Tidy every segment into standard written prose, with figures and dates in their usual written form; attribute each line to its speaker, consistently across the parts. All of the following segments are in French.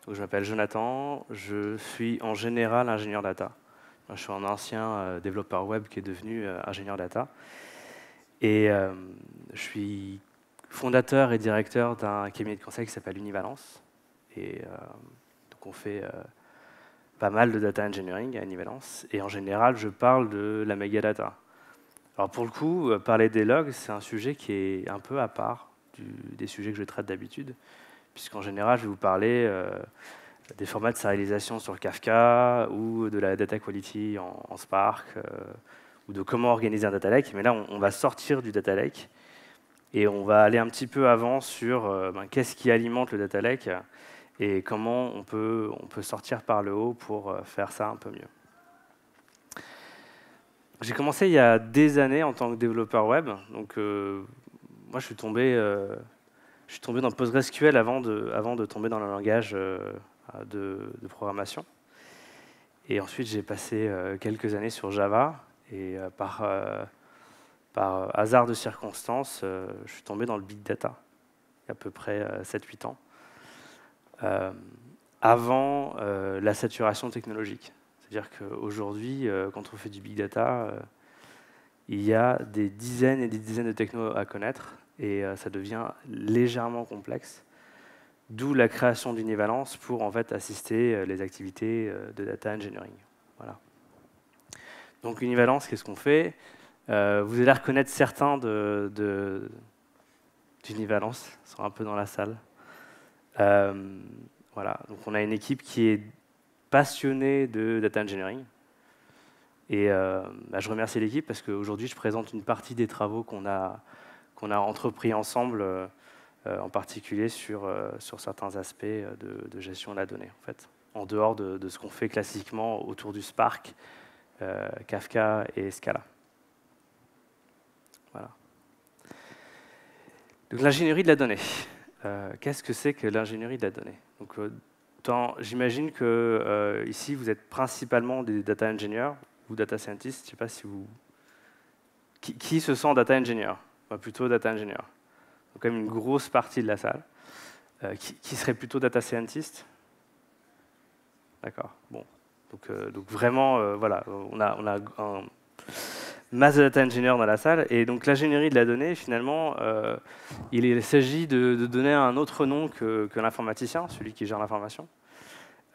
Speaker 1: Donc, je m'appelle Jonathan, je suis en général ingénieur data. Je suis un ancien développeur web qui est devenu ingénieur data. Et je suis fondateur et directeur d'un cabinet de conseil qui s'appelle Univalence. Et donc on fait pas mal de data engineering à Univalence. Et en général, je parle de la megadata. Alors pour le coup, parler des logs, c'est un sujet qui est un peu à part des sujets que je traite d'habitude, puisqu'en général, je vais vous parler des formats de sérialisation sur Kafka ou de la data quality en Spark ou de comment organiser un data lake. Mais là, on va sortir du data lake et on va aller un petit peu avant sur qu'est-ce qui alimente le data lake et comment on peut sortir par le haut pour faire ça un peu mieux. J'ai commencé il y a des années en tant que développeur web. Donc, moi, je suis tombé dans PostgreSQL avant de tomber dans le langage de programmation. Et ensuite, j'ai passé quelques années sur Java. Et par hasard de circonstances, je suis tombé dans le big data, il y a à peu près 7-8 ans, avant la saturation technologique. C'est-à-dire qu'aujourd'hui, quand on fait du big data, il y a des dizaines et des dizaines de technos à connaître, et ça devient légèrement complexe. D'où la création d'Univalence pour en fait assister les activités de data engineering. Voilà. Donc Univalence, qu'est-ce qu'on fait? Vous allez reconnaître certains d'Univalence, ils sont un peu dans la salle. Voilà. Donc on a une équipe qui est passionnée de data engineering. Et je remercie l'équipe parce qu'aujourd'hui, je présente une partie des travaux qu'on a entrepris ensemble, en particulier sur certains aspects de gestion de la donnée, en fait, en dehors de ce qu'on fait classiquement autour du Spark, Kafka et Scala. Voilà. Donc l'ingénierie de la donnée. Qu'est-ce que c'est que l'ingénierie de la donnée? Donc, j'imagine que ici, vous êtes principalement des data engineers ou data scientists. Je ne sais pas si vous... Qui se sent data engineer? Plutôt data engineer. Donc, quand même une grosse partie de la salle. Qui serait plutôt data scientist? D'accord. Bon. Donc vraiment, voilà, on a un masse de data engineer dans la salle. Et donc l'ingénierie de la donnée, finalement, il s'agit de donner un autre nom que l'informaticien, celui qui gère l'information.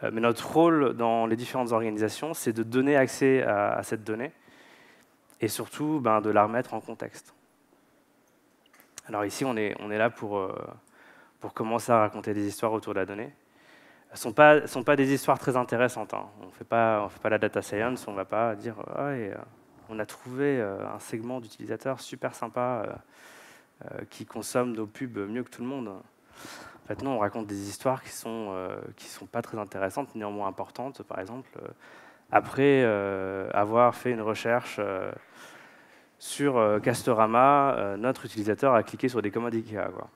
Speaker 1: Mais notre rôle dans les différentes organisations, c'est de donner accès à cette donnée et surtout de la remettre en contexte. Alors ici, on est là pour commencer à raconter des histoires autour de la donnée. Elles ne sont pas des histoires très intéressantes. Hein. On ne fait pas la data science, on ne va pas dire on a trouvé un segment d'utilisateurs super sympa qui consomme nos pubs mieux que tout le monde. En fait, nous, on raconte des histoires qui sont pas très intéressantes, néanmoins importantes. Par exemple, après avoir fait une recherche sur Castorama, notre utilisateur a cliqué sur des commandes IKEA, quoi.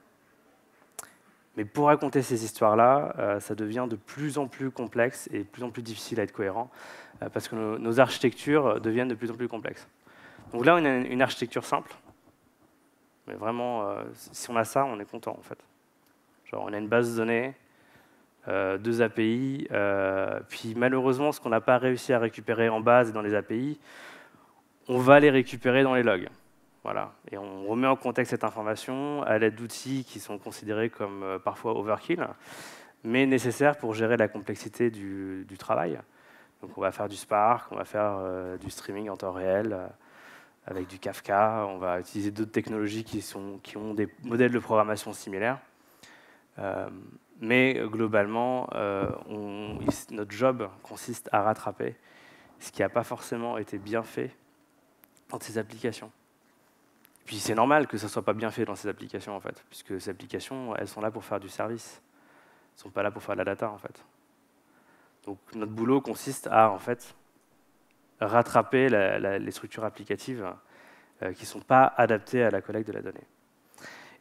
Speaker 1: Mais pour raconter ces histoires-là, ça devient de plus en plus complexe et de plus en plus difficile à être cohérent parce que nos architectures deviennent de plus en plus complexes. Donc là, on a une architecture simple, mais vraiment, si on a ça, on est content en fait. Genre, on a une base de données, 2 API, puis malheureusement, ce qu'on n'a pas réussi à récupérer en base et dans les API, on va les récupérer dans les logs. Voilà. Et on remet en contexte cette information à l'aide d'outils qui sont considérés comme parfois overkill, mais nécessaires pour gérer la complexité du travail. Donc on va faire du Spark, on va faire du streaming en temps réel avec du Kafka, on va utiliser d'autres technologies qui ont des modèles de programmation similaires. Mais globalement, notre job consiste à rattraper ce qui n'a pas forcément été bien fait dans ces applications. Puis c'est normal que ça ne soit pas bien fait dans ces applications, en fait, puisque ces applications, elles sont là pour faire du service. Elles ne sont pas là pour faire de la data, en fait. Donc notre boulot consiste à, en fait, rattraper les structures applicatives qui ne sont pas adaptées à la collecte de la donnée.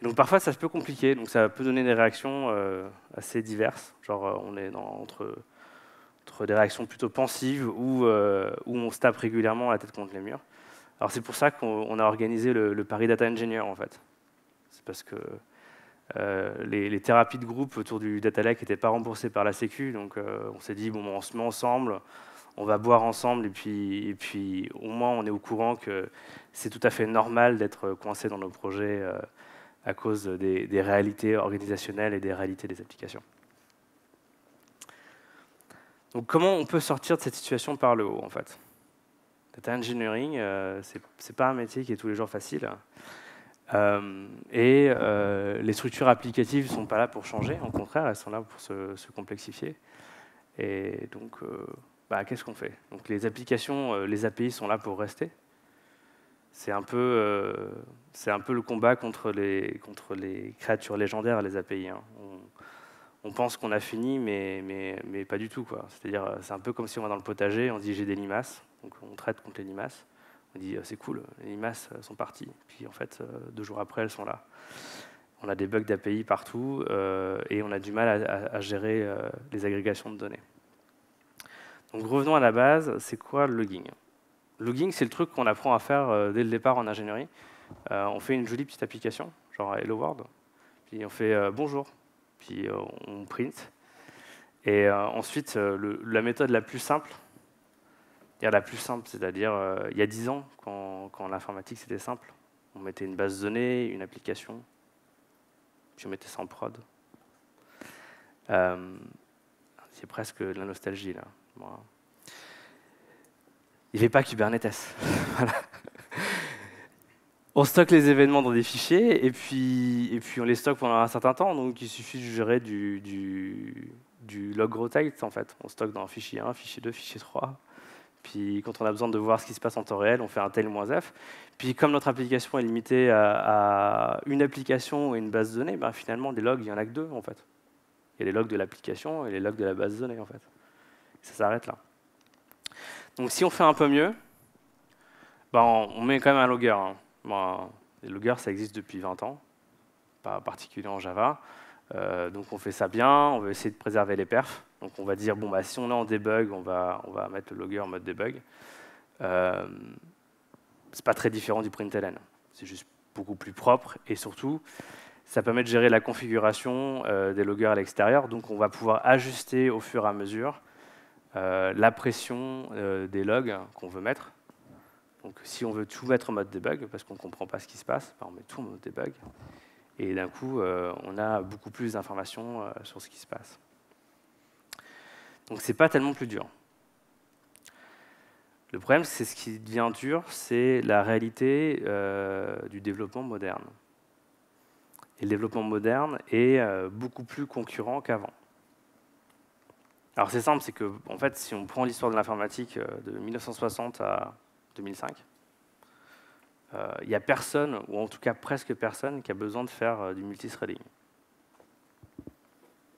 Speaker 1: Et donc parfois, ça se peut compliquer, donc ça peut donner des réactions assez diverses. Genre, on est entre des réactions plutôt pensives où on se tape régulièrement la tête contre les murs. Alors c'est pour ça qu'on a organisé le Paris Data Engineer, en fait. C'est parce que Les thérapies de groupe autour du data lake n'étaient pas remboursées par la Sécu, donc on s'est dit, bon, on se met ensemble, on va boire ensemble, et puis au moins on est au courant que c'est tout à fait normal d'être coincé dans nos projets à cause des réalités organisationnelles et des réalités des applications. Donc comment on peut sortir de cette situation par le haut, en fait? Data engineering, c'est pas un métier qui est tous les jours facile. Les structures applicatives ne sont pas là pour changer, au contraire, elles sont là pour se complexifier. Et donc, qu'est-ce qu'on fait? Donc les applications, les API sont là pour rester. C'est un peu le combat contre les créatures légendaires, les API. Hein. On pense qu'on a fini, mais pas du tout, quoi. C'est-à-dire, c'est un peu comme si on va dans le potager, on dit j'ai des limaces, donc on traite contre les limaces. On dit c'est cool, les limaces sont parties. Puis en fait, 2 jours après, elles sont là. On a des bugs d'API partout et on a du mal à gérer les agrégations de données. Donc revenons à la base, c'est quoi le logging? Le logging, c'est le truc qu'on apprend à faire dès le départ en ingénierie. On fait une jolie petite application, genre Hello World, puis on fait bonjour, puis on print. Et ensuite, la méthode la plus simple, c'est-à-dire il y a 10 ans, quand l'informatique c'était simple, on mettait une base de données, une application, puis on mettait ça en prod. C'est presque de la nostalgie là. Bon. Il n'y avait pas Kubernetes. Voilà. On stocke les événements dans des fichiers et puis on les stocke pendant un certain temps, donc il suffit de gérer du log rotate en fait. On stocke dans fichier 1, fichier 2, fichier 3. Puis quand on a besoin de voir ce qui se passe en temps réel, on fait un tail-f. Puis comme notre application est limitée à une application et une base de données, finalement, des logs, il n'y en a que 2 en fait. Il y a les logs de l'application et les logs de la base de données en fait. Ça s'arrête là. Donc si on fait un peu mieux, on met quand même un logger. Hein. Les loggers, ça existe depuis 20 ans, pas particulièrement en Java. Donc on fait ça bien, on veut essayer de préserver les perfs. Donc on va dire, si on est en debug, on va mettre le logger en mode debug. C'est pas très différent du println. C'est juste beaucoup plus propre et surtout, ça permet de gérer la configuration des loggers à l'extérieur. Donc on va pouvoir ajuster au fur et à mesure la pression des logs qu'on veut mettre. Donc si on veut tout mettre en mode debug, parce qu'on ne comprend pas ce qui se passe, on met tout en mode debug. Et d'un coup, on a beaucoup plus d'informations sur ce qui se passe. Donc c'est pas tellement plus dur. Le problème, c'est ce qui devient dur, c'est la réalité du développement moderne. Et le développement moderne est beaucoup plus concurrent qu'avant. Alors c'est simple, c'est que en fait, si on prend l'histoire de l'informatique de 1960 à 2005, il n'y a personne, ou en tout cas presque personne, qui a besoin de faire du multithreading.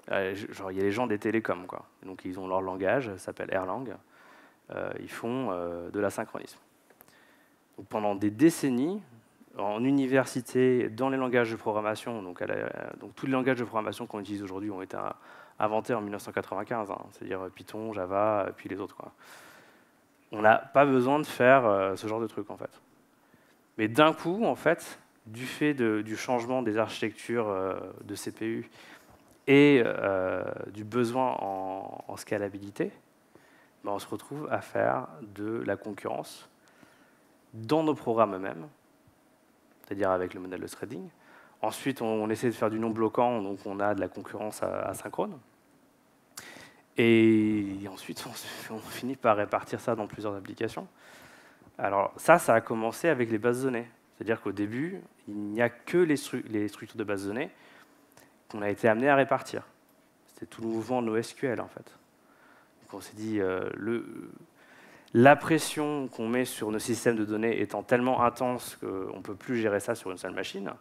Speaker 1: Genre, il y a les gens des télécoms, quoi. Donc ils ont leur langage, ça s'appelle Erlang. Ils font de l'asynchronisme. Donc, pendant des décennies, en université, dans les langages de programmation, donc tous les langages de programmation qu'on utilise aujourd'hui ont été inventés en 1995, hein, c'est-à-dire Python, Java, puis les autres, quoi. On n'a pas besoin de faire ce genre de truc, en fait. Mais d'un coup, en fait, du fait du changement des architectures de CPU et du besoin en scalabilité, on se retrouve à faire de la concurrence dans nos programmes eux-mêmes, c'est-à-dire avec le modèle de threading. Ensuite, on essaie de faire du non-bloquant, donc on a de la concurrence asynchrone. Et ensuite, on finit par répartir ça dans plusieurs applications. Alors ça a commencé avec les bases de données. C'est-à-dire qu'au début, il n'y a que les structures de bases de données qu'on a été amené à répartir. C'était tout le mouvement de NoSQL, en fait. Donc on s'est dit, la pression qu'on met sur nos systèmes de données étant tellement intense qu'on ne peut plus gérer ça sur une seule machine,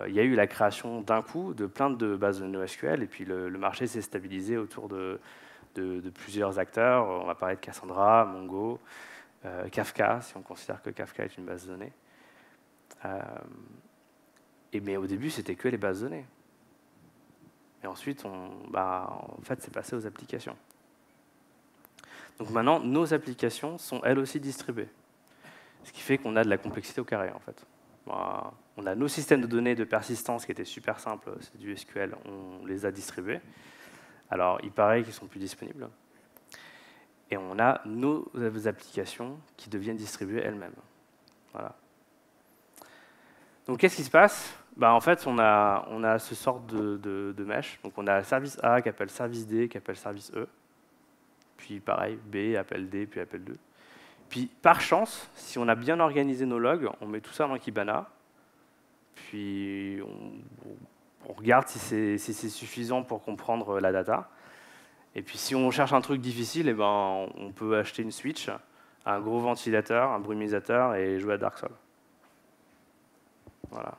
Speaker 1: il y a eu la création d'un coup de plein de bases de NoSQL, et puis le marché s'est stabilisé autour de plusieurs acteurs. On va parler de Cassandra, Mongo, Kafka, si on considère que Kafka est une base de données. Mais au début, c'était que les bases de données. Et ensuite, en fait, c'est passé aux applications. Donc maintenant, nos applications sont elles aussi distribuées. Ce qui fait qu'on a de la complexité au carré, en fait. On a nos systèmes de données de persistance qui étaient super simples, c'est du SQL, on les a distribués. Alors, il paraît qu'ils sont plus disponibles. Et on a nos applications qui deviennent distribuées elles-mêmes. Voilà. Donc, qu'est-ce qui se passe? En fait, on a ce sort de mesh. Donc, on a le service A qui appelle service D, qui appelle service E. Puis, pareil, B appelle D, puis appelle 2. Puis, par chance, si on a bien organisé nos logs, on met tout ça dans Kibana. Puis, on regarde si c'est suffisant pour comprendre la data. Et puis, si on cherche un truc difficile, on peut acheter une switch, un gros ventilateur, un brumisateur et jouer à Dark Souls. Voilà.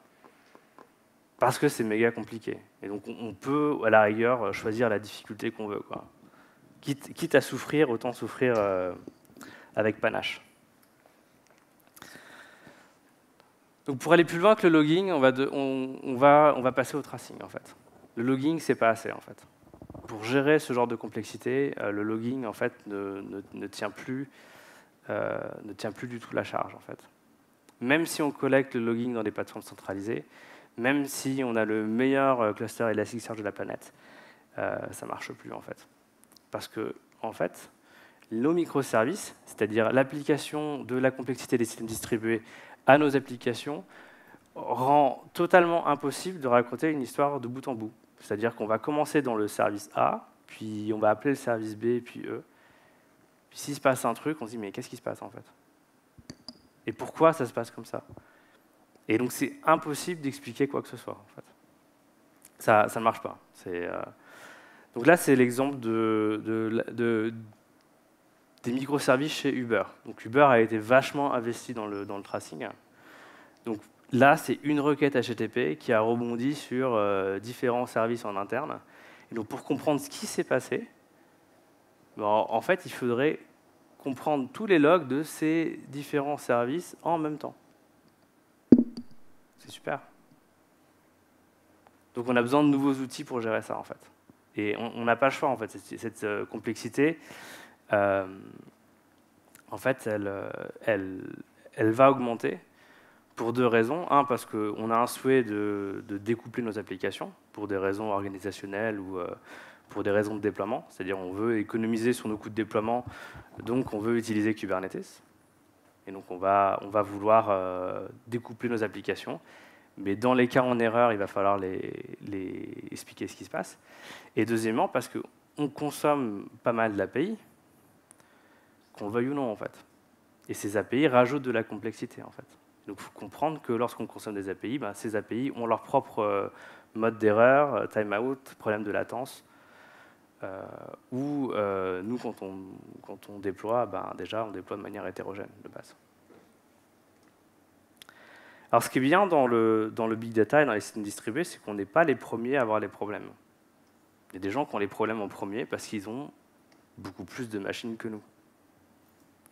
Speaker 1: Parce que c'est méga compliqué. Et donc, on peut, à la rigueur, choisir la difficulté qu'on veut, quoi. Quitte à souffrir, autant souffrir avec panache. Donc, pour aller plus loin que le logging, on va passer au tracing, en fait. Le logging, c'est pas assez, en fait. Pour gérer ce genre de complexité, le logging, en fait, ne tient plus du tout la charge, en fait. Même si on collecte le logging dans des plateformes centralisées, même si on a le meilleur cluster Elasticsearch de la planète, ça ne marche plus, en fait. Parce que, en fait, nos microservices, c'est-à-dire l'application de la complexité des systèmes distribués à nos applications, rend totalement impossible de raconter une histoire de bout en bout. C'est-à-dire qu'on va commencer dans le service A, puis on va appeler le service B, puis E. Puis s'il se passe un truc, on se dit, mais qu'est-ce qui se passe, en fait? Et pourquoi ça se passe comme ça? Et donc, c'est impossible d'expliquer quoi que ce soit, en fait. Ça ne marche pas. Donc là, c'est l'exemple des microservices chez Uber. Donc Uber a été vachement investi dans le tracing. Donc là, c'est une requête HTTP qui a rebondi sur différents services en interne. Et donc pour comprendre ce qui s'est passé, en fait, il faudrait comprendre tous les logs de ces différents services en même temps. C'est super. Donc on a besoin de nouveaux outils pour gérer ça, en fait. Et on n'a pas le choix, en fait. Cette complexité, en fait, elle va augmenter pour deux raisons. Un, parce qu'on a un souhait de découpler nos applications pour des raisons organisationnelles ou pour des raisons de déploiement. C'est-à-dire on veut économiser sur nos coûts de déploiement, donc on veut utiliser Kubernetes. Et donc on va vouloir découpler nos applications. Mais dans les cas en erreur, il va falloir les expliquer ce qui se passe. Et deuxièmement, parce qu'on consomme pas mal d'API, qu'on veuille ou non, en fait. Et ces API rajoutent de la complexité, en fait. Donc il faut comprendre que lorsqu'on consomme des API, ces API ont leur propre mode d'erreur, timeout, problème de latence. Ou nous, quand on déploie, déjà, on déploie de manière hétérogène, de base. Alors, ce qui est bien dans le big data et dans les systèmes distribués, c'est qu'on n'est pas les premiers à avoir les problèmes. Il y a des gens qui ont les problèmes en premier parce qu'ils ont beaucoup plus de machines que nous.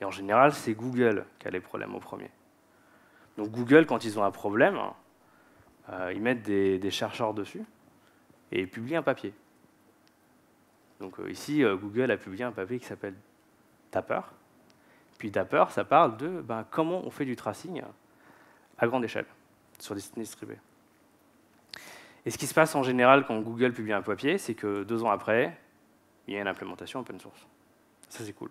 Speaker 1: Et en général, c'est Google qui a les problèmes au premier. Donc Google, quand ils ont un problème, ils mettent des chercheurs dessus et ils publient un papier. Donc ici, Google a publié un papier qui s'appelle Dapper. Puis Dapper, ça parle de comment on fait du tracing à grande échelle, sur des systèmes distribués. Et ce qui se passe en général quand Google publie un papier, c'est que 2 ans après, il y a une implémentation open source. Ça, c'est cool.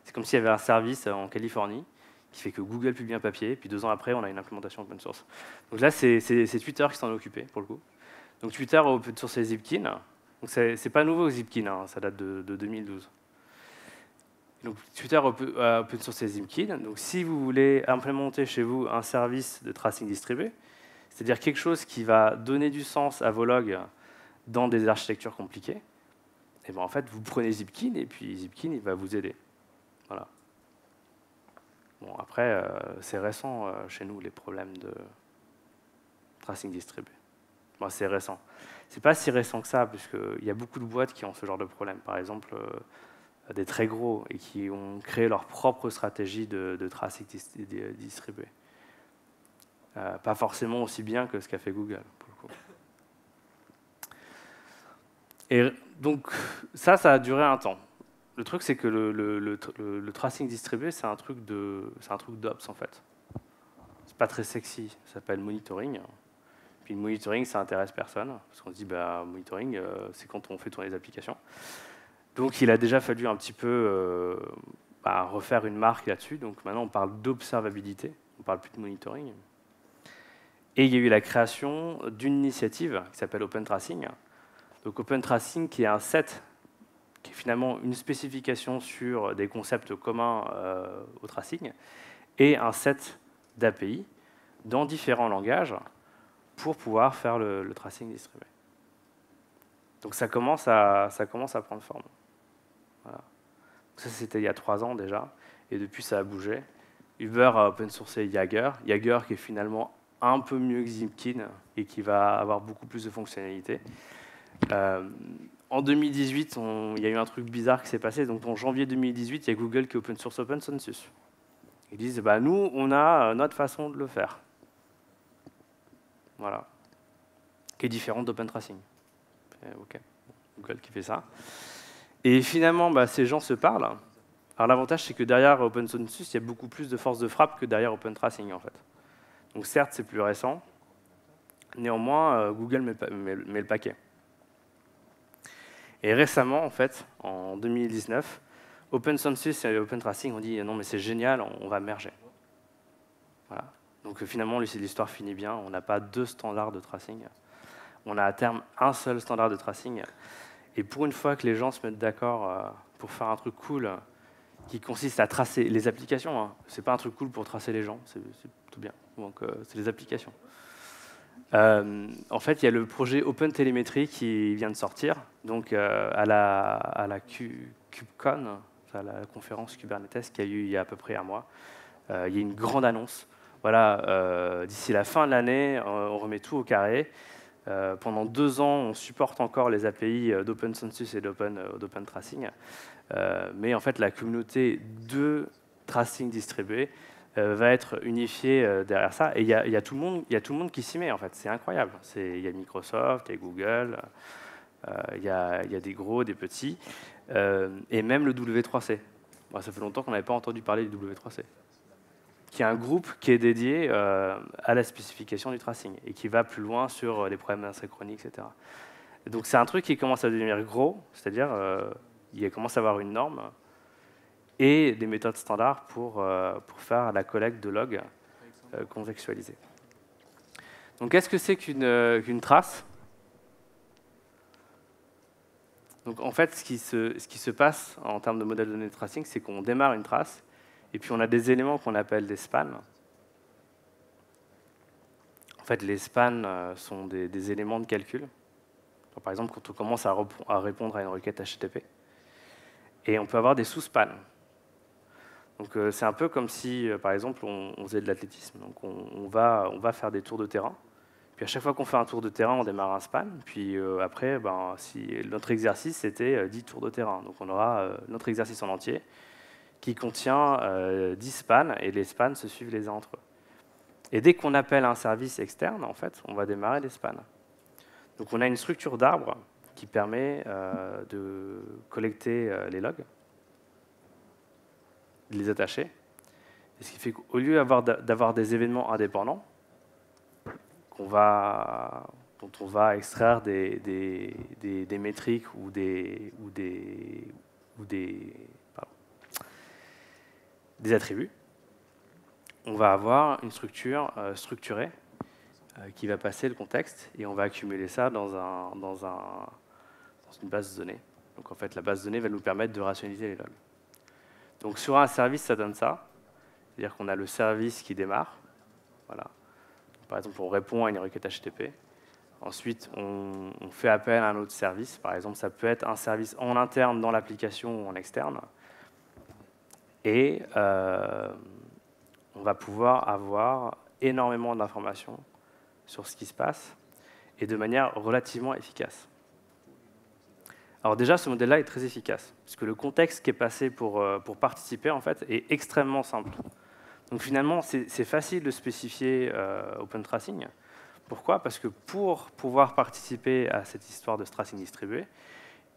Speaker 1: C'est comme s'il y avait un service en Californie qui fait que Google publie un papier, puis 2 ans après, on a une implémentation open source. Donc là, c'est Twitter qui s'en est occupé, pour le coup. Donc Twitter a open sourcé Zipkin. Donc c'est pas nouveau, Zipkin, hein, ça date de 2012. Donc, Twitter a open sourcé Zipkin. Donc, si vous voulez implémenter chez vous un service de tracing distribué, c'est-à-dire quelque chose qui va donner du sens à vos logs dans des architectures compliquées, et en fait, vous prenez Zipkin et puis Zipkin, il va vous aider. Voilà. Bon, après, c'est récent chez nous, les problèmes de tracing distribué. Bon, c'est récent. C'est pas si récent que ça, puisqu'il y a beaucoup de boîtes qui ont ce genre de problème. Par exemple, des très gros et qui ont créé leur propre stratégie de tracing distribué. Pas forcément aussi bien que ce qu'a fait Google, pour le coup. Et donc, ça a duré un temps. Le truc, c'est que le tracing distribué, c'est un truc d'Ops, en fait. c'est pas très sexy, ça s'appelle monitoring. Puis le monitoring, ça intéresse personne, parce qu'on se dit, bah, monitoring, c'est quand on fait tourner les applications. Donc il a déjà fallu un petit peu refaire une marque là-dessus. Donc maintenant, on parle d'observabilité, on ne parle plus de monitoring. Et il y a eu la création d'une initiative qui s'appelle Open Tracing. Donc Open Tracing, qui est un set, qui est finalement une spécification sur des concepts communs au tracing, et un set d'API dans différents langages pour pouvoir faire le tracing distribué. Donc ça commence à prendre forme. Voilà. Ça, c'était il y a 3 ans déjà, et depuis, ça a bougé. Uber a open sourcé Jaeger, Jaeger qui est finalement un peu mieux que Zipkin et qui va avoir beaucoup plus de fonctionnalités. En 2018, il y a eu un truc bizarre qui s'est passé. Donc en janvier 2018, il y a Google qui open source OpenConsensus. Ils disent, bah, nous, on a notre façon de le faire. Voilà. Qui est différente d'Open Tracing. OK. Google qui fait ça. Et finalement, bah, ces gens se parlent. Alors l'avantage, c'est que derrière OpenConsensus, il y a beaucoup plus de force de frappe que derrière Open Tracing, en fait. Donc certes, c'est plus récent. Néanmoins, Google met le paquet. Et récemment, en fait, en 2019, OpenConsensus et Open Tracing ont dit non mais c'est génial, on va merger. Voilà. Donc finalement, l'histoire finit bien. On n'a pas 2 standards de tracing. On a à terme un seul standard de tracing. Et pour une fois que les gens se mettent d'accord pour faire un truc cool qui consiste à tracer les applications, hein. C'est pas un truc cool pour tracer les gens, c'est tout bien. Donc c'est les applications. En fait, il y a le projet Open Telemetry qui vient de sortir, donc à la KubeCon, à la conférence Kubernetes qui a eu il y a à peu près un mois. Il y a une grande annonce. Voilà, d'ici la fin de l'année, on remet tout au carré. Pendant 2 ans, on supporte encore les API d'OpenConsensus et d'Open Tracing. Mais en fait, la communauté de tracing distribué va être unifiée derrière ça. Et il y a tout le monde qui s'y met, en fait. C'est incroyable. Il y a Microsoft, il y a Google, il y a des gros, des petits, et même le W3C. Bon, ça fait longtemps qu'on n'avait pas entendu parler du W3C, qui est un groupe qui est dédié à la spécification du tracing et qui va plus loin sur les problèmes d'asynchronie, etc. Et donc c'est un truc qui commence à devenir gros, c'est-à-dire il commence à avoir une norme et des méthodes standards pour faire la collecte de logs contextualisés. Donc qu'est-ce que c'est qu'une trace? Donc en fait, ce qui se passe en termes de modèle de données de tracing, c'est qu'on démarre une trace et puis on a des éléments qu'on appelle des spans. En fait, les spans sont des éléments de calcul. Donc, par exemple, quand on commence à répondre à une requête HTTP. Et on peut avoir des sous-spans. Donc c'est un peu comme si, par exemple, on faisait de l'athlétisme. Donc on va faire des tours de terrain. Puis à chaque fois qu'on fait un tour de terrain, on démarre un span. Puis après, si notre exercice, c'était 10 tours de terrain. Donc on aura notre exercice en entier qui contient 10 spans, et les spans se suivent les uns entre eux. Et dès qu'on appelle un service externe, en fait, on va démarrer des spans. Donc on a une structure d'arbre qui permet de collecter les logs, de les attacher. Et ce qui fait qu'au lieu d'avoir des événements indépendants, dont on va extraire des métriques ou des attributs, on va avoir une structure structurée qui va passer le contexte et on va accumuler ça dans une base de données. Donc en fait, la base de données va nous permettre de rationaliser les logs. Donc sur un service, ça donne ça. C'est-à-dire qu'on a le service qui démarre. Voilà. Par exemple, on répond à une requête HTTP. Ensuite, on fait appel à un autre service. Par exemple, ça peut être un service en interne dans l'application ou en externe. Et on va pouvoir avoir énormément d'informations sur ce qui se passe et de manière relativement efficace. Alors déjà, ce modèle-là est très efficace, puisque le contexte qui est passé pour participer en fait, est extrêmement simple. Donc finalement, c'est facile de spécifier Open Tracing. Pourquoi? Parce que pour pouvoir participer à cette histoire de tracing distribué,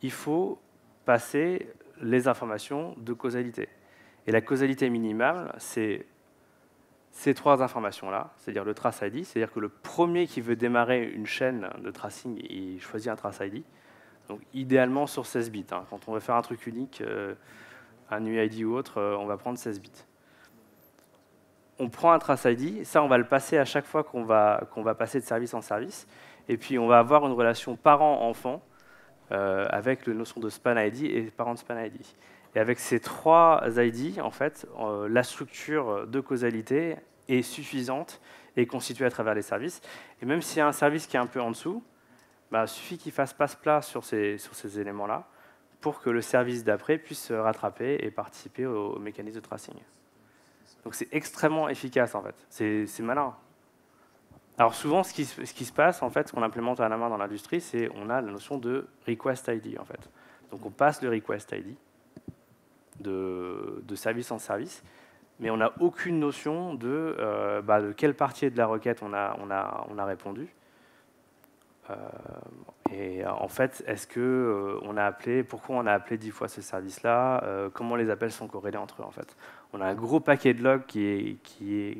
Speaker 1: il faut passer les informations de causalité. Et la causalité minimale, c'est ces trois informations-là, c'est-à-dire le trace ID, c'est-à-dire que le premier qui veut démarrer une chaîne de tracing, il choisit un trace ID, donc idéalement sur 16 bits. Hein. Quand on veut faire un truc unique, un UID ou autre, on va prendre 16 bits. On prend un trace ID, ça on va le passer à chaque fois qu'on va passer de service en service, et puis on va avoir une relation parent-enfant avec la notion de span ID et parent de span ID. Et avec ces trois ID, en fait, la structure de causalité est suffisante et constituée à travers les services. Et même s'il y a un service qui est un peu en dessous, bah, il suffit qu'il fasse passe-plat sur ces éléments-là pour que le service d'après puisse se rattraper et participer au mécanisme de tracing. Donc c'est extrêmement efficace, en fait. C'est malin. Alors souvent, ce qui se passe, en fait, ce qu'on implémente à la main dans l'industrie, c'est on a la notion de request ID, en fait. Donc on passe le request ID de service en service, mais on n'a aucune notion de quelle partie de la requête on a répondu. Et en fait, est-ce que on a appelé, pourquoi on a appelé 10 fois ce service-là, comment les appels sont corrélés entre eux, en fait. On a un gros paquet de logs qui est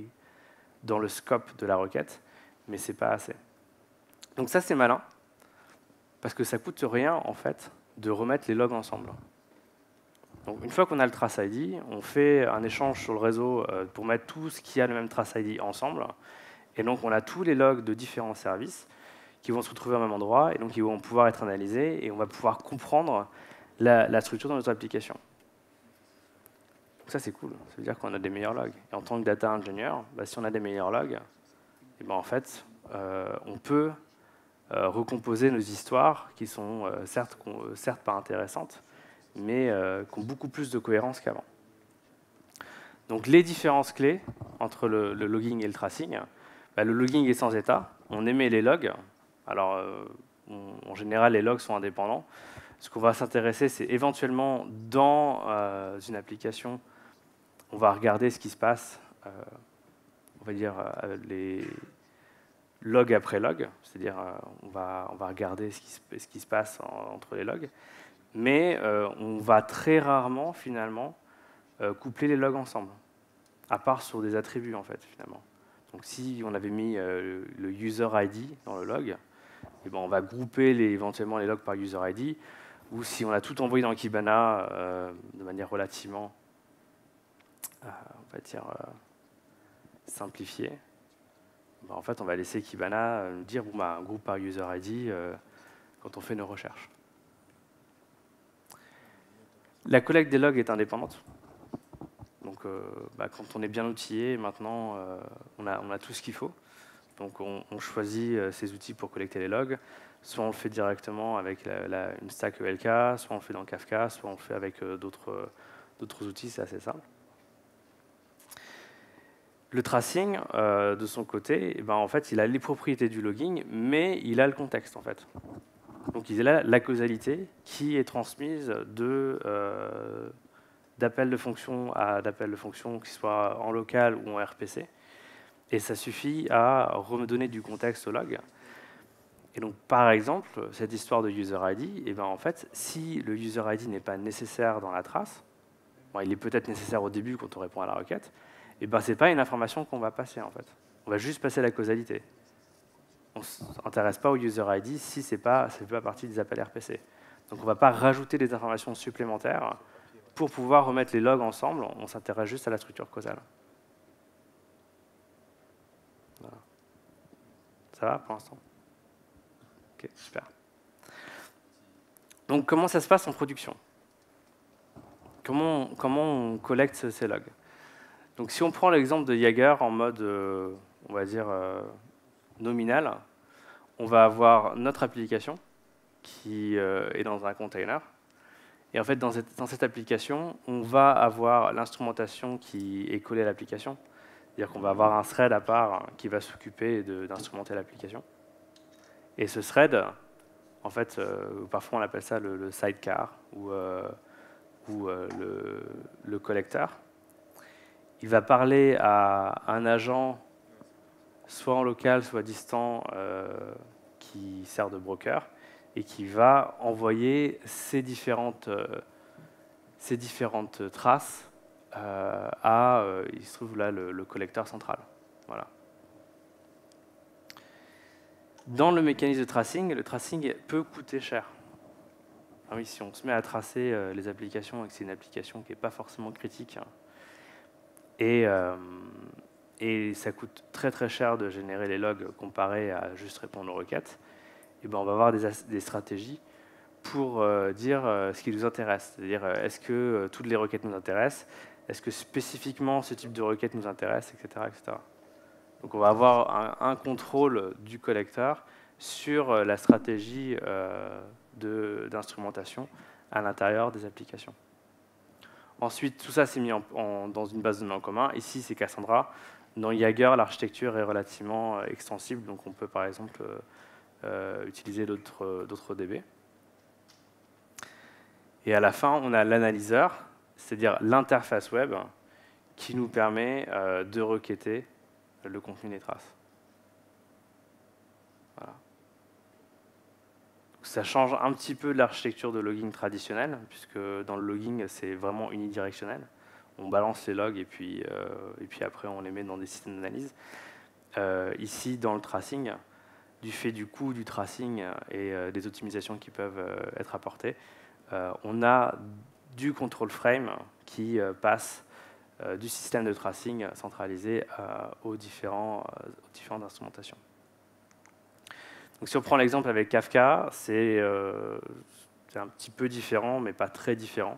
Speaker 1: dans le scope de la requête, mais c'est pas assez. Donc ça, c'est malin, parce que ça coûte rien, en fait, de remettre les logs ensemble. Donc une fois qu'on a le trace ID, on fait un échange sur le réseau pour mettre tout ce qui a le même trace ID ensemble, et donc on a tous les logs de différents services qui vont se retrouver au même endroit, et donc ils vont pouvoir être analysés, et on va pouvoir comprendre la structure de notre application. Donc ça, c'est cool. Ça veut dire qu'on a des meilleurs logs. Et en tant que data engineer, si on a des meilleurs logs, et ben en fait, on peut recomposer nos histoires qui sont certes pas intéressantes, mais qui ont beaucoup plus de cohérence qu'avant. Donc les différences clés entre le logging et le tracing, le logging est sans état, on émet les logs. Alors, en général, les logs sont indépendants. Ce qu'on va s'intéresser, c'est éventuellement dans une application, on va regarder ce qui se passe, on va dire les log après log, c'est-à-dire on va regarder ce qui se passe entre les logs, mais on va très rarement, finalement, coupler les logs ensemble, à part sur des attributs, en fait, finalement. Donc si on avait mis le user ID dans le log, et ben on va grouper éventuellement les logs par user ID, ou si on a tout envoyé dans Kibana de manière relativement, on va dire, simplifiée, ben en fait on va laisser Kibana nous dire un groupe par user ID quand on fait nos recherches. La collecte des logs est indépendante. Donc quand on est bien outillé, maintenant on a tout ce qu'il faut. Donc on choisit ces outils pour collecter les logs. Soit on le fait directement avec une stack ELK, soit on le fait dans Kafka, soit on le fait avec d'autres outils, c'est assez simple. Le tracing, de son côté, en fait, il a les propriétés du logging, mais il a le contexte, en fait. Donc il a la causalité qui est transmise d'appel de fonction à d'appel de fonction, qu'il soit en local ou en RPC. Et ça suffit à redonner du contexte au log. Et donc, par exemple, cette histoire de user ID, en fait, si le user ID n'est pas nécessaire dans la trace, il est peut-être nécessaire au début quand on répond à la requête, ce n'est pas une information qu'on va passer, en fait. On va juste passer la causalité. On ne s'intéresse pas au user ID si ce n'est pas partie des appels RPC. Donc, on ne va pas rajouter des informations supplémentaires pour pouvoir remettre les logs ensemble. On s'intéresse juste à la structure causale. Voilà. Ça va pour l'instant? Ok, super. Donc, comment ça se passe en production? Comment on collecte ces logs? Donc, si on prend l'exemple de Jaeger en mode, on va dire, nominal, on va avoir notre application qui est dans un container. Et en fait, dans cette application, on va avoir l'instrumentation qui est collée à l'application. C'est-à-dire qu'on va avoir un thread à part qui va s'occuper d'instrumenter l'application. Et ce thread, en fait, parfois on appelle ça le sidecar ou le collecteur. Il va parler à un agent, soit en local, soit distant, qui sert de broker, et qui va envoyer ces différentes traces il se trouve là le collecteur central. Voilà. Dans le mécanisme de tracing, le tracing peut coûter cher. Ah oui, si on se met à tracer les applications et que c'est une application qui n'est pas forcément critique, hein, et ça coûte très très cher de générer les logs comparé à juste répondre aux requêtes, et ben on va avoir des stratégies pour dire ce qui nous intéresse. C'est-à-dire, est-ce que toutes les requêtes nous intéressent? Est-ce que spécifiquement ce type de requête nous intéresse, etc., etc. Donc on va avoir un contrôle du collecteur sur la stratégie d'instrumentation à l'intérieur des applications. Ensuite, tout ça s'est mis dans une base de données en commun. Ici, c'est Cassandra. Dans Jaeger, l'architecture est relativement extensible, donc on peut par exemple utiliser d'autres DB. Et à la fin, on a l'analyseur, c'est-à-dire l'interface web, qui nous permet de requêter le contenu des traces. Voilà. Ça change un petit peu de l'architecture de logging traditionnelle, puisque dans le logging, c'est vraiment unidirectionnel. On balance les logs et puis après, on les met dans des systèmes d'analyse. Ici, dans le tracing, du fait du coût du tracing et des optimisations qui peuvent être apportées, on a du control frame qui passe du système de tracing centralisé aux différentes instrumentations. Donc, si on prend l'exemple avec Kafka, c'est un petit peu différent, mais pas très différent.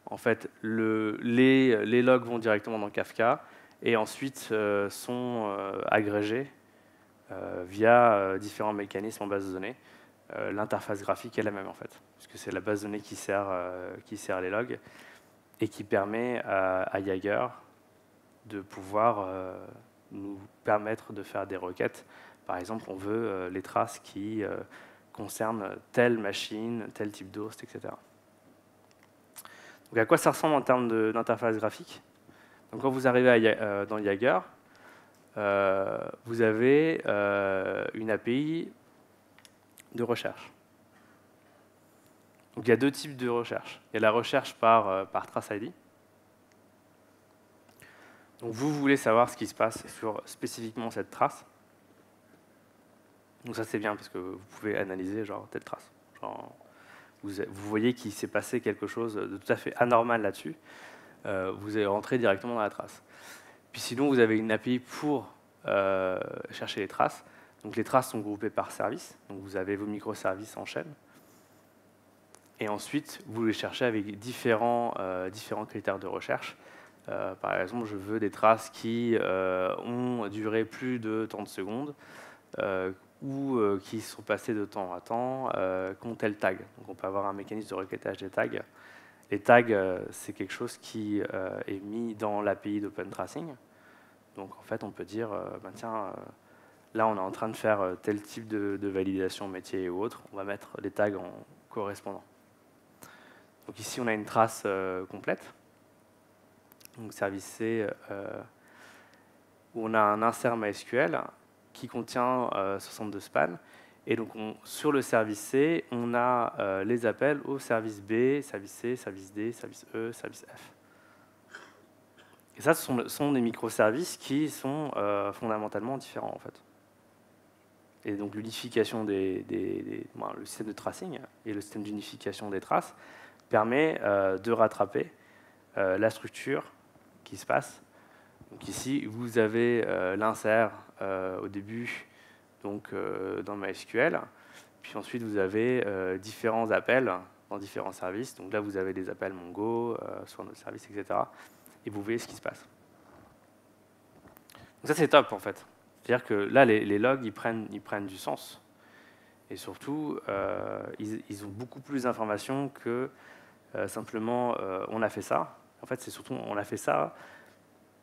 Speaker 1: En fait, les logs vont directement dans Kafka et ensuite sont agrégés via différents mécanismes en base de données. L'interface graphique est la même en fait, puisque c'est la base de données qui sert les logs et qui permet à Jaeger de pouvoir nous permettre de faire des requêtes. Par exemple, on veut les traces qui concernent telle machine, tel type d'host, etc. Donc à quoi ça ressemble en termes d'interface graphique? Donc quand vous arrivez dans Jaeger, vous avez une API de recherche. Donc il y a deux types de recherche. Il y a la recherche par trace ID. Donc vous voulez savoir ce qui se passe sur spécifiquement cette trace. Donc ça c'est bien parce que vous pouvez analyser genre telle trace. Genre, vous voyez qu'il s'est passé quelque chose de tout à fait anormal là-dessus. Vous allez rentrer directement dans la trace. Puis sinon vous avez une API pour chercher les traces. Donc les traces sont groupées par service. Donc vous avez vos microservices en chaîne. Et ensuite, vous les cherchez avec différents critères de recherche. Par exemple, je veux des traces qui ont duré plus de tant de secondes ou qui sont passées de temps à temps, qui ont tel tag. Donc on peut avoir un mécanisme de requêtage des tags. Les tags, c'est quelque chose qui est mis dans l'API d'OpenTracing. Donc en fait, on peut dire, tiens, là on est en train de faire tel type de validation métier ou autre, on va mettre les tags en correspondant. Donc ici, on a une trace complète. Donc service C, où on a un insert MySQL qui contient 62 spans. Et donc sur le service C, on a les appels au service B, service C, service D, service E, service F. Et ça, ce sont des microservices qui sont fondamentalement différents en fait. Et donc l'unification le système de tracing et le système d'unification des traces permet de rattraper la structure qui se passe. Donc ici, vous avez l'insert au début donc, dans MySQL, puis ensuite vous avez différents appels dans différents services. Donc là, vous avez des appels Mongo sur notre service, etc. Et vous voyez ce qui se passe. Donc ça, c'est top en fait. C'est-à-dire que là, les logs, ils prennent du sens. Et surtout, ils ont beaucoup plus d'informations que simplement on a fait ça. En fait, c'est surtout on a fait ça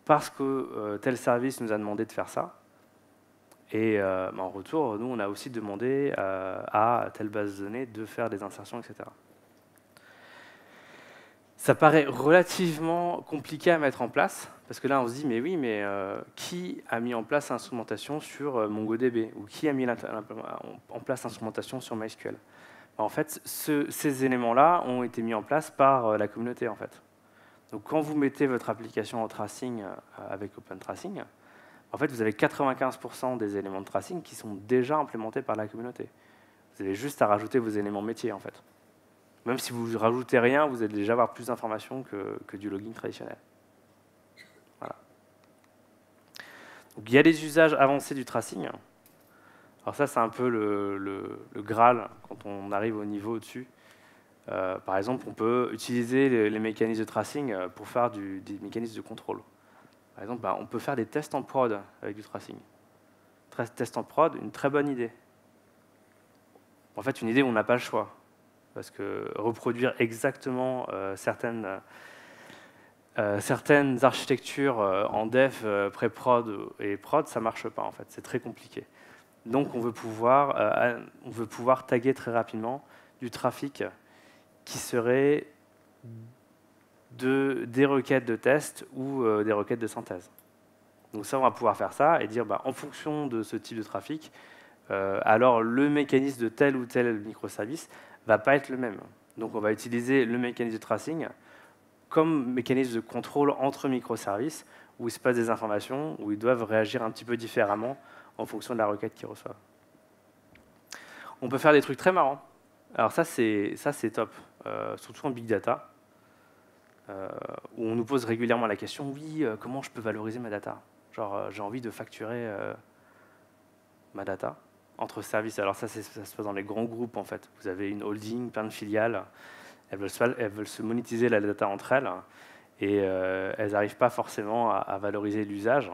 Speaker 1: parce que tel service nous a demandé de faire ça. Et en retour, nous, on a aussi demandé à telle base de données de faire des insertions, etc. Ça paraît relativement compliqué à mettre en place, parce que là, on se dit, mais oui, mais qui a mis en place l'instrumentation sur MongoDB? Ou qui a mis en place l'instrumentation sur MySQL? En fait, ces éléments-là ont été mis en place par la communauté, en fait. Donc quand vous mettez votre application en tracing avec OpenTracing, en fait, vous avez 95% des éléments de tracing qui sont déjà implémentés par la communauté. Vous avez juste à rajouter vos éléments métiers, en fait. Même si vous ne rajoutez rien, vous allez déjà avoir plus d'informations que du logging traditionnel. Voilà. Donc, il y a des usages avancés du tracing. Alors ça, c'est un peu le Graal quand on arrive au niveau au-dessus. Par exemple, on peut utiliser les mécanismes de tracing pour faire des mécanismes de contrôle. Par exemple, on peut faire des tests en prod avec du tracing. Tests en prod, une très bonne idée. En fait, une idée où on n'a pas le choix. Parce que reproduire exactement certaines architectures en dev, pré-prod et prod, ça ne marche pas, en fait. C'est très compliqué. Donc, on veut pouvoir taguer très rapidement du trafic qui serait des requêtes de test ou des requêtes de synthèse. Donc ça, on va pouvoir faire ça et dire, en fonction de ce type de trafic, alors le mécanisme de tel ou tel microservice ne va pas être le même. Donc on va utiliser le mécanisme de tracing comme mécanisme de contrôle entre microservices où il se passe des informations, où ils doivent réagir un petit peu différemment en fonction de la requête qu'ils reçoivent. On peut faire des trucs très marrants. Alors ça, c'est top, surtout en big data, où on nous pose régulièrement la question, oui, comment je peux valoriser ma data? Genre, j'ai envie de facturer ma data entre services. Alors ça se passe dans les grands groupes, en fait. Vous avez une holding, plein de filiales, elles veulent se monétiser la data entre elles, et elles n'arrivent pas forcément à valoriser l'usage.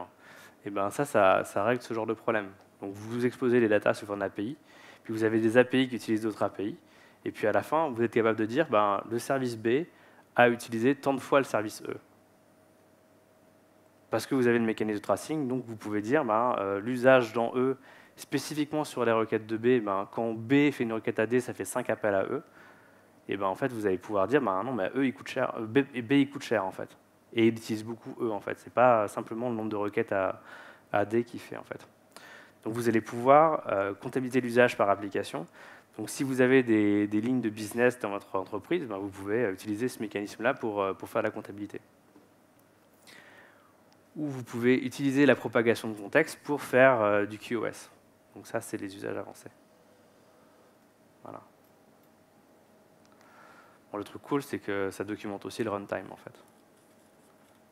Speaker 1: Et bien ça règle ce genre de problème. Donc vous exposez les datas sous forme d'API, puis vous avez des API qui utilisent d'autres API, et puis à la fin, vous êtes capable de dire, le service B a utilisé tant de fois le service E. Parce que vous avez le mécanisme de tracing, donc vous pouvez dire, l'usage dans E, spécifiquement sur les requêtes de B, quand B fait une requête à D, ça fait 5 appels à E. Et en fait, vous allez pouvoir dire, non, mais E, il coûte cher, B, il coûte cher, en fait. Et il utilise beaucoup E, en fait. Ce n'est pas simplement le nombre de requêtes à D qui fait, en fait. Donc vous allez pouvoir comptabiliser l'usage par application. Donc si vous avez des lignes de business dans votre entreprise, vous pouvez utiliser ce mécanisme-là pour faire la comptabilité. Ou vous pouvez utiliser la propagation de contexte pour faire du QoS. Donc ça, c'est les usages avancés. Voilà. Bon, le truc cool, c'est que ça documente aussi le runtime, en fait.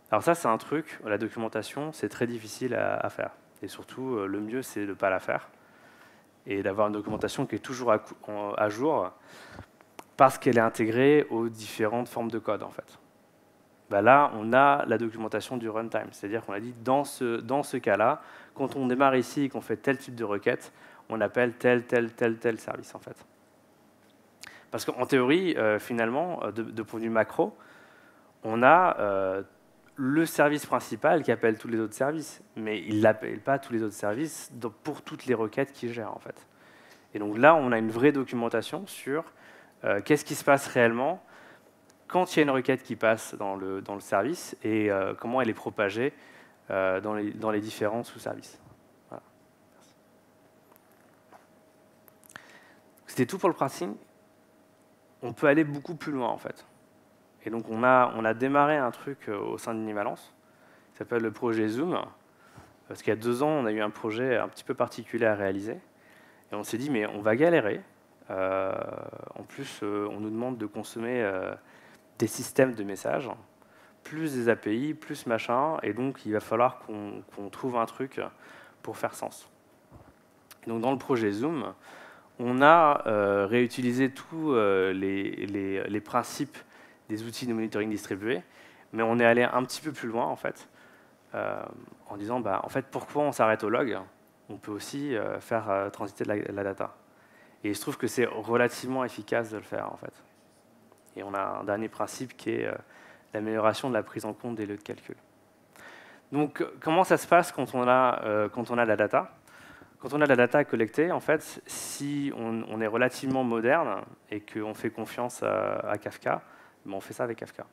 Speaker 1: Alors ça, c'est un truc, la documentation, c'est très difficile à faire. Et surtout, le mieux, c'est de ne pas la faire. Et d'avoir une documentation qui est toujours à jour, parce qu'elle est intégrée aux différentes formes de code, en fait. Là, on a la documentation du runtime. C'est-à-dire qu'on a dit, dans ce cas-là, quand on démarre ici et qu'on fait tel type de requête, on appelle tel service, en fait. Parce qu'en théorie, finalement, de point de vue macro, on a le service principal qui appelle tous les autres services, mais il n'appelle pas tous les autres services pour toutes les requêtes qu'il gère, en fait. Et donc là, on a une vraie documentation sur qu'est-ce qui se passe réellement quand il y a une requête qui passe dans le service et comment elle est propagée dans les différents sous-services. Voilà. C'était tout pour le pricing. On peut aller beaucoup plus loin, en fait. Et donc, on a démarré un truc au sein d'Univalence, qui s'appelle le projet Zoom. Parce qu'il y a 2 ans, on a eu un projet un petit peu particulier à réaliser. Et on s'est dit, mais on va galérer. En plus, on nous demande de consommer des systèmes de messages, plus des API, plus machin. Et donc, il va falloir qu'on trouve un truc pour faire sens. Et donc, dans le projet Zoom, on a réutilisé tous les principes des outils de monitoring distribués, mais on est allé un petit peu plus loin, en fait, en disant, en fait, pourquoi on s'arrête au log? On peut aussi faire transiter la data. Et il se trouve que c'est relativement efficace de le faire, en fait. Et on a un dernier principe qui est l'amélioration de la prise en compte des lieux de calcul. Donc, comment ça se passe quand on a la data? Quand on a la data à collecter, en fait, si on est relativement moderne et qu'on fait confiance à Kafka, on fait ça avec Kafka.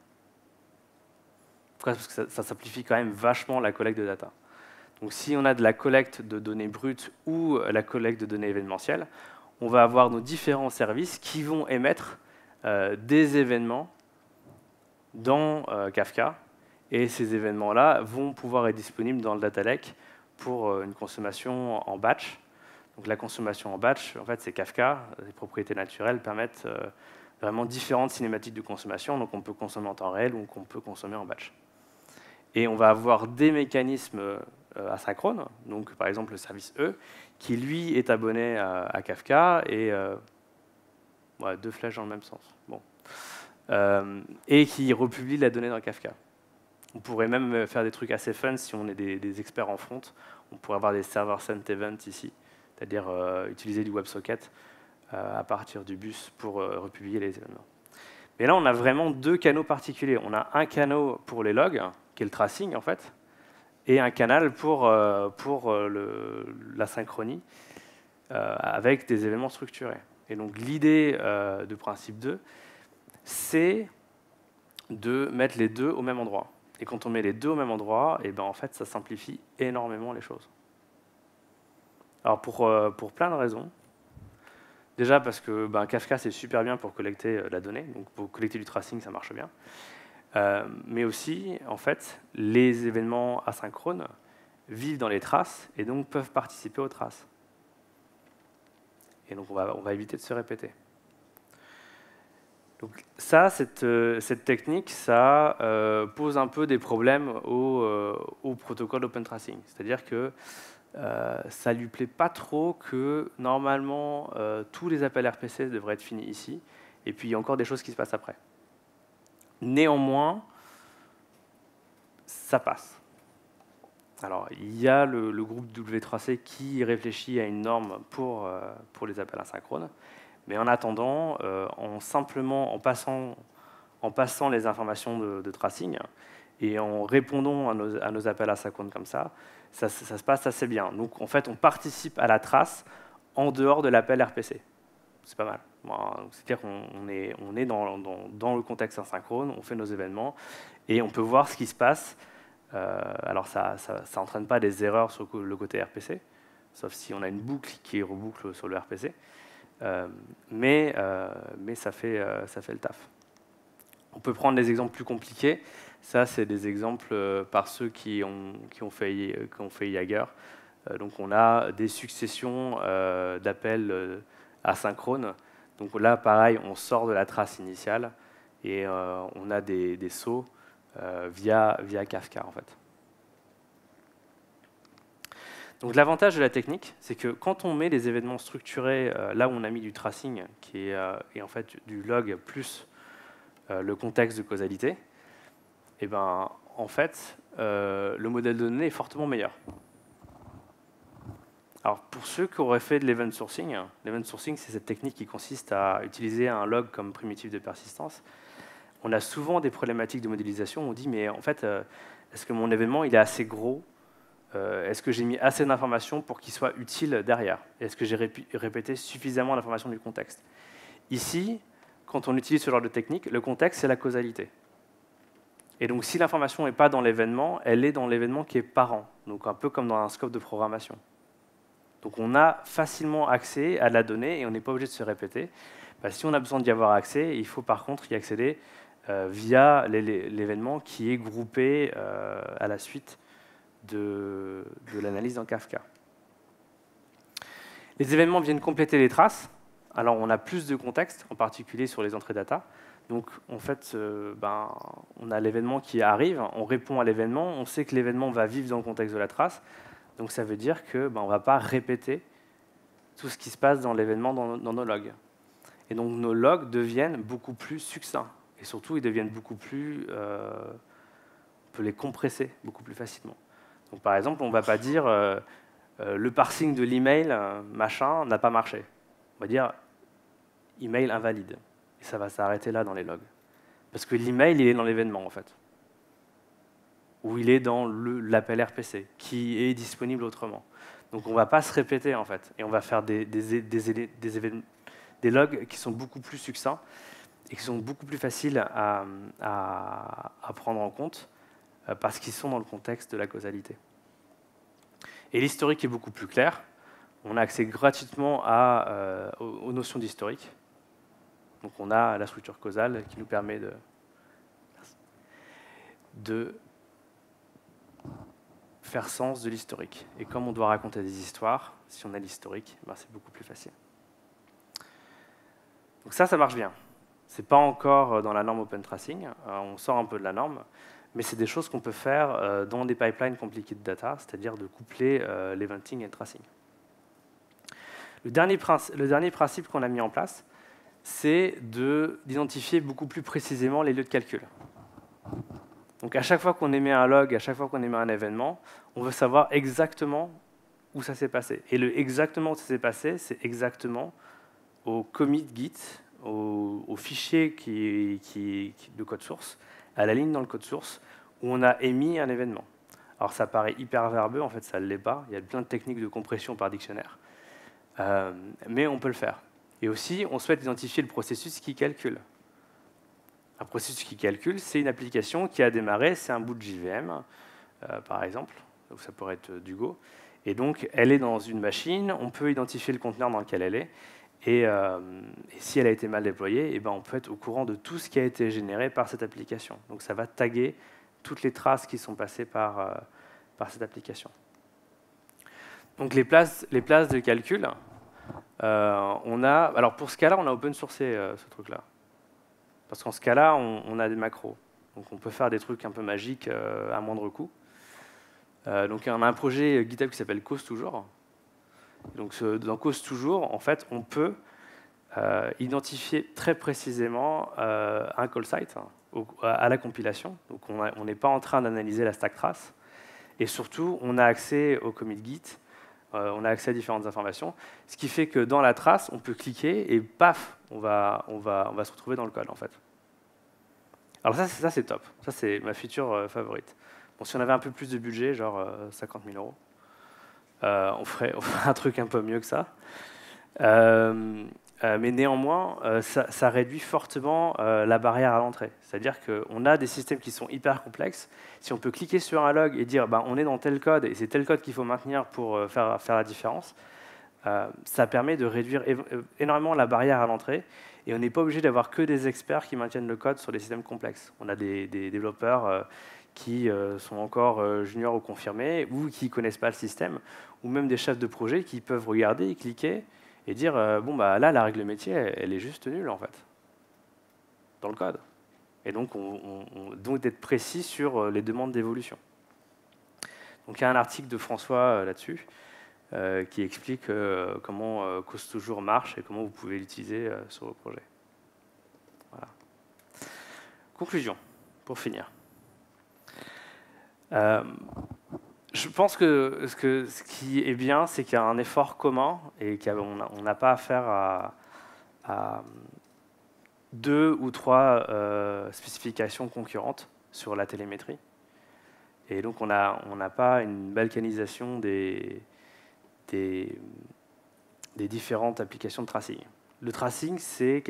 Speaker 1: Pourquoi? Parce que ça simplifie quand même vachement la collecte de data. Donc si on a de la collecte de données brutes ou la collecte de données événementielles, on va avoir nos différents services qui vont émettre des événements dans Kafka, et ces événements-là vont pouvoir être disponibles dans le data lake pour une consommation en batch. Donc la consommation en batch, en fait, c'est Kafka. Les propriétés naturelles permettent vraiment différentes cinématiques de consommation. Donc on peut consommer en temps réel ou on peut consommer en batch. Et on va avoir des mécanismes asynchrones, donc par exemple le service E, qui lui est abonné à Kafka, et ouais, 2 flèches dans le même sens. Bon. Et qui republie la donnée dans Kafka. On pourrait même faire des trucs assez fun si on est des experts en front. On pourrait avoir des serveurs sent event ici, c'est-à-dire utiliser du WebSocket à partir du bus pour republier les événements. Mais là, on a vraiment 2 canaux particuliers. On a un canal pour les logs, qui est le tracing en fait, et un canal pour la synchronie avec des événements structurés. Et donc l'idée de principe 2, c'est de mettre les deux au même endroit. Et quand on met les deux au même endroit, et ben en fait, ça simplifie énormément les choses. Alors pour plein de raisons. Déjà parce que Kafka, c'est super bien pour collecter la donnée. Donc pour collecter du tracing, ça marche bien. Mais aussi, en fait, les événements asynchrones vivent dans les traces et donc peuvent participer aux traces. Et donc on va éviter de se répéter. Donc ça, cette technique, ça pose un peu des problèmes au protocole Open Tracing. C'est-à-dire que ça ne lui plaît pas trop que normalement tous les appels RPC devraient être finis ici, et puis il y a encore des choses qui se passent après. Néanmoins, ça passe. Alors, il y a le groupe W3C qui réfléchit à une norme pour les appels asynchrones, mais en attendant, en passant les informations de tracing et en répondant à nos appels asynchrones comme ça se passe assez bien. Donc, en fait, on participe à la trace en dehors de l'appel RPC. C'est pas mal. C'est-à-dire qu'on est dans le contexte asynchrone, on fait nos événements, et on peut voir ce qui se passe. Alors, ça n'entraîne pas des erreurs sur le côté RPC, sauf si on a une boucle qui reboucle sur le RPC. Mais ça fait le taf. On peut prendre des exemples plus compliqués. Ça, c'est des exemples par ceux qui ont fait Jaeger. Donc, on a des successions d'appels asynchrones. Donc là, pareil, on sort de la trace initiale et on a des sauts via Kafka, en fait. Donc l'avantage de la technique, c'est que quand on met les événements structurés là où on a mis du tracing, qui est en fait du log plus le contexte de causalité, et ben en fait le modèle de données est fortement meilleur. Alors pour ceux qui auraient fait de l'event sourcing c'est cette technique qui consiste à utiliser un log comme primitif de persistance. On a souvent des problématiques de modélisation. On dit mais en fait est-ce que mon événement il est assez gros? Est-ce que j'ai mis assez d'informations pour qu'il soit utile derrière? Est-ce que j'ai répété suffisamment d'informations du contexte? Ici, quand on utilise ce genre de technique, le contexte, c'est la causalité. Et donc, si l'information n'est pas dans l'événement, elle est dans l'événement qui est parent, donc un peu comme dans un scope de programmation. Donc, on a facilement accès à la donnée et on n'est pas obligé de se répéter. Si on a besoin d'y avoir accès, il faut par contre y accéder via l'événement qui est groupé à la suite de l'analyse dans Kafka. Les événements viennent compléter les traces. Alors, on a plus de contexte, en particulier sur les entrées data. Donc, en fait, on a l'événement qui arrive, on répond à l'événement, on sait que l'événement va vivre dans le contexte de la trace. Donc, ça veut dire qu'on ne va pas répéter tout ce qui se passe dans l'événement dans nos logs. Et donc, nos logs deviennent beaucoup plus succincts. Et surtout, ils deviennent beaucoup plus... on peut les compresser beaucoup plus facilement. Donc, par exemple, on ne va pas dire le parsing de l'email machin n'a pas marché. On va dire email invalide. Et ça va s'arrêter là dans les logs. Parce que l'email, il est dans l'événement, en fait. Ou il est dans l'appel RPC, qui est disponible autrement. Donc, on ne va pas se répéter, en fait. Et on va faire des logs qui sont beaucoup plus succincts et qui sont beaucoup plus faciles à prendre en compte parce qu'ils sont dans le contexte de la causalité. Et l'historique est beaucoup plus clair. On a accès gratuitement aux notions d'historique. Donc on a la structure causale qui nous permet de faire sens de l'historique. Et comme on doit raconter des histoires, si on a l'historique, ben c'est beaucoup plus facile. Donc ça marche bien. Ce n'est pas encore dans la norme Open Tracing, on sort un peu de la norme, mais c'est des choses qu'on peut faire dans des pipelines complicated data, c'est-à-dire de coupler l'eventing et le tracing. Le dernier principe qu'on a mis en place, c'est d'identifier beaucoup plus précisément les lieux de calcul. Donc à chaque fois qu'on émet un log, à chaque fois qu'on émet un événement, on veut savoir exactement où ça s'est passé. Et le exactement où ça s'est passé, c'est exactement au commit Git, au fichier de code source, à la ligne dans le code source, où on a émis un événement. Alors ça paraît hyper verbeux, en fait ça ne l'est pas, il y a plein de techniques de compression par dictionnaire. Mais on peut le faire. Et aussi, on souhaite identifier le processus qui calcule. Un processus qui calcule, c'est une application qui a démarré, c'est un bout de JVM, par exemple, donc ça pourrait être du Go. Et donc, elle est dans une machine, on peut identifier le conteneur dans lequel elle est, et si elle a été mal déployée, on peut être au courant de tout ce qui a été généré par cette application. Donc ça va taguer toutes les traces qui sont passées par cette application. Donc les places de calcul, alors pour Scala, on a open sourcé ce truc-là. Parce qu'en Scala, on a des macros. Donc on peut faire des trucs un peu magiques à moindre coût. Donc on a un projet GitHub qui s'appelle Cause Toujours. Donc dans Cause Toujours, en fait, on peut identifier très précisément un call site à la compilation. Donc on n'est pas en train d'analyser la stack trace. Et surtout, on a accès au commit Git, on a accès à différentes informations, ce qui fait que dans la trace, on peut cliquer et paf, on va se retrouver dans le code en fait. Alors ça c'est top, ça c'est ma feature favorite. Bon, si on avait un peu plus de budget, genre 50 000 €, on ferait un truc un peu mieux que ça. Mais néanmoins, ça réduit fortement la barrière à l'entrée. C'est-à-dire qu'on a des systèmes qui sont hyper complexes. Si on peut cliquer sur un log et dire on est dans tel code et c'est tel code qu'il faut maintenir pour faire la différence, ça permet de réduire énormément la barrière à l'entrée. Et on n'est pas obligé d'avoir que des experts qui maintiennent le code sur des systèmes complexes. On a des développeurs qui sont encore juniors ou confirmés ou qui ne connaissent pas le système, ou même des chefs de projet qui peuvent regarder et cliquer et dire là, la règle métier, elle est juste nulle, en fait, dans le code. Et donc, donc d'être précis sur les demandes d'évolution. Donc, il y a un article de François là-dessus qui explique comment Cause Toujours marche et comment vous pouvez l'utiliser sur vos projets. Voilà. Conclusion, pour finir. Je pense que ce qui est bien, c'est qu'il y a un effort commun et qu'on n'a pas affaire à 2 ou 3 spécifications concurrentes sur la télémétrie. Et donc, on n'a pas une balkanisation des différentes applications de tracing. Le tracing, c'est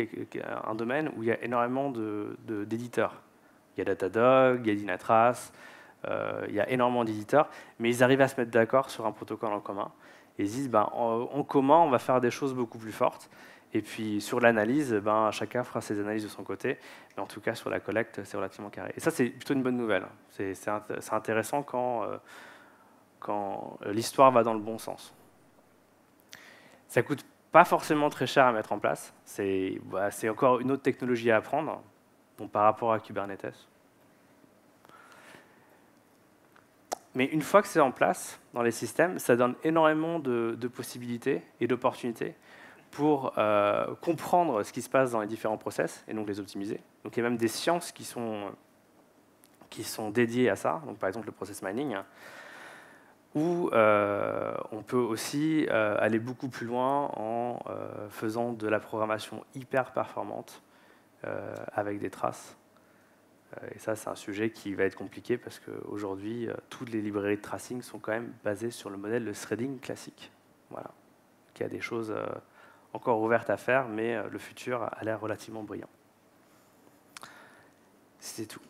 Speaker 1: un domaine où il y a énormément d'éditeurs. Il y a Datadog, il y a Dynatrace, il y a énormément d'éditeurs, mais ils arrivent à se mettre d'accord sur un protocole en commun. Et ils disent, en commun, on va faire des choses beaucoup plus fortes. Et puis sur l'analyse, chacun fera ses analyses de son côté. Mais en tout cas, sur la collecte, c'est relativement carré. Et ça, c'est plutôt une bonne nouvelle. C'est intéressant quand l'histoire va dans le bon sens. Ça ne coûte pas forcément très cher à mettre en place. C'est encore une autre technologie à apprendre par rapport à Kubernetes. Mais une fois que c'est en place dans les systèmes, ça donne énormément de possibilités et d'opportunités pour comprendre ce qui se passe dans les différents process et donc les optimiser. Donc il y a même des sciences qui sont dédiées à ça, donc par exemple le process mining, où on peut aussi aller beaucoup plus loin en faisant de la programmation hyper performante avec des traces. Et ça, c'est un sujet qui va être compliqué parce qu'aujourd'hui, toutes les librairies de tracing sont quand même basées sur le modèle de threading classique. Voilà. Il y a des choses encore ouvertes à faire, mais le futur a l'air relativement brillant. C'était tout.